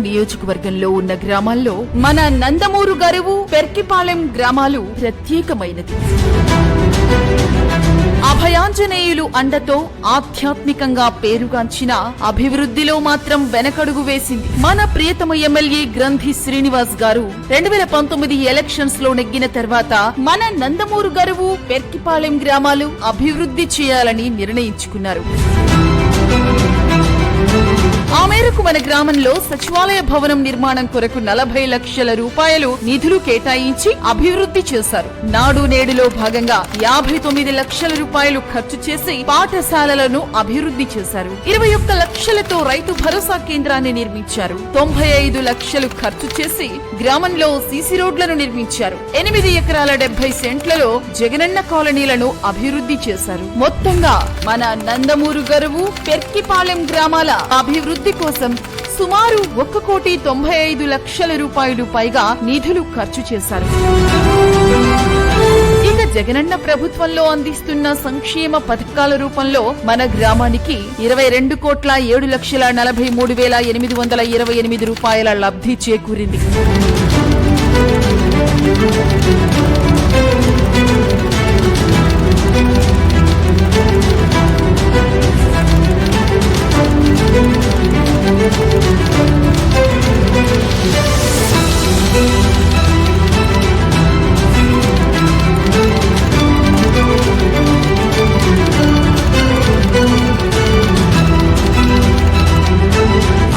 నియోజకవర్గంలో ఉన్న గ్రామాల్లో మన నందమూరు గరువు, పెర్కిపాలెం గ్రామాలు ప్రత్యేకమైనది. అభయాంజనేయులు అండతో ఆధ్యాత్మికంగా పేరుగాంచిన అభివృద్ధిలో మాత్రం వెనకడుగు వేసింది. మన ప్రియతమ ఎమ్మెల్యే గ్రంథి శ్రీనివాస్ గారు 2019 ఎలక్షన్స్ లో నెగ్గిన తర్వాత మన నందమూరు గరువు, పెర్కిపాలెం గ్రామాలు అభివృద్ధి చేయాలని నిర్ణయించుకున్నారు. ఆ మేరకు మన గ్రామంలో సచివాలయ భవనం నిర్మాణం కొరకు 40 లక్షల రూపాయలు నిధులు కేటాయించి అభివృద్ధి చేశారు. నాడు నేడులో భాగంగా 59 లక్షల రూపాయలు ఖర్చు చేసి పాఠశాలలను అభివృద్ధి చేశారు. 21 లక్షలతో రైతు భరోసా కేంద్రాన్ని నిర్మించారు. 95 లక్షలు ఖర్చు చేసి గ్రామంలో సీసీ రోడ్లను నిర్మించారు. 8 ఎకరాల 70 సెంట్లలో జగనన్న కాలనీలను అభివృద్ధి చేశారు. మొత్తంగా మన నందమూరు గరువు, పెర్కిపాలెం గ్రామాల అభివృద్ధి కోసం సుమారు 1,95 లక్షల రూపాయలు పైగా నిధులు ఖర్చు చేశారు. ఇక జగనన్న ప్రభుత్వంలో అందిస్తున్న సంక్షేమ పథకాల రూపంలో మన గ్రామానికి 22,07,43,828 రూపాయల లబ్ధి చేకూరింది.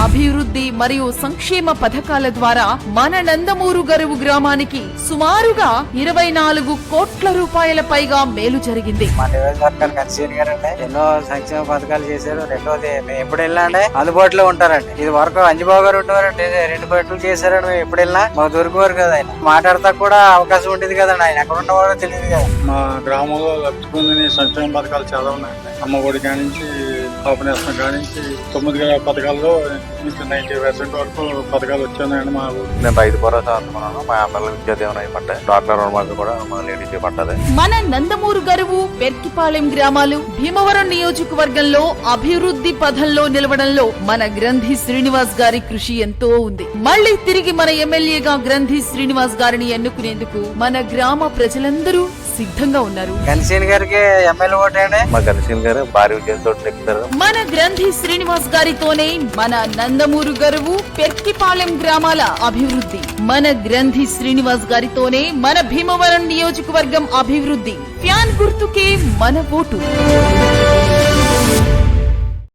అభివృద్ధి మరియు సంక్షేమ పథకాల ద్వారా మన నందమూరు గరువు గ్రామానికి సుమారుగా 24 కోట్ల రూపాయల పైగా మేలు జరిగింది. మా నియోజకవర్గానికి కన్సీన్ గారండి ఎన్నో సంక్షేమ పథకాలు చేశారు. రెండోది మేము ఎప్పుడు వెళ్ళండి అందుబాటులో ఉంటారండి. ఇది వరకు అంజబాబు గారు ఉండేవారండి, 2 పట్లు చేశారండి. మేము ఎప్పుడు వెళ్ళినా మాకు దొరికేవారు కదా, ఆయన మాట్లాడతా కూడా అవకాశం ఉండేది కదండి. ఆయన ఎక్కడ ఉన్నవాడో తెలియదు కదా. మా గ్రామంలో లబ్ధి పొందిన సంక్షేమ పథకాలు చాలా ఉన్నాయండి. అమ్మఒడి కానించి, కాపునేస్తం కానించి 9 పథకాల్లో 90% వరకు పథకాలు వచ్చాయండి. మా నేను రైతు భరోసా అందుకున్నాను. మా అమ్మల విద్యాదేవన అయిపడ్డాయి. డాక్టర్ రుణమాఫీ కూడా మా లేడీస్ పడ్డది. మన నందమూరు గరువు, పెర్కిపాలెం గ్రామాలు భీమవరం నియోజకవర్గంలో అభివృద్ధి పథంలో నిలవడంలో మన గ్రంథి శ్రీనివాస్ గారి కృషి ఎంతో ఉంది. మళ్లీ తిరిగి మన ఎమ్మెల్యేగా గ్రంథి శ్రీనివాస్ గారిని ఎన్నుకునేందుకు మన గ్రామ ప్రజలందరూ సిద్ధంగా ఉన్నారు. కన్సీన్ గారికి ఎమ్మెల్యే ఓటేయండి. మా కన్సీన్ గారు భారీ విజయంతో నెక్కుతారు. మన గ్రంథి శ్రీనివాస్ గారితోనే మన నందమూరు గరువు, పెర్కిపాలెం గ్రామాల అభివృద్ధి. మన గ్రంథి శ్రీనివాస్ గారితోనే మన భీమవరం నియోజకవర్గం అభివృద్ధి. ఫ్యాన్ గుర్తుకే మన ఓటు.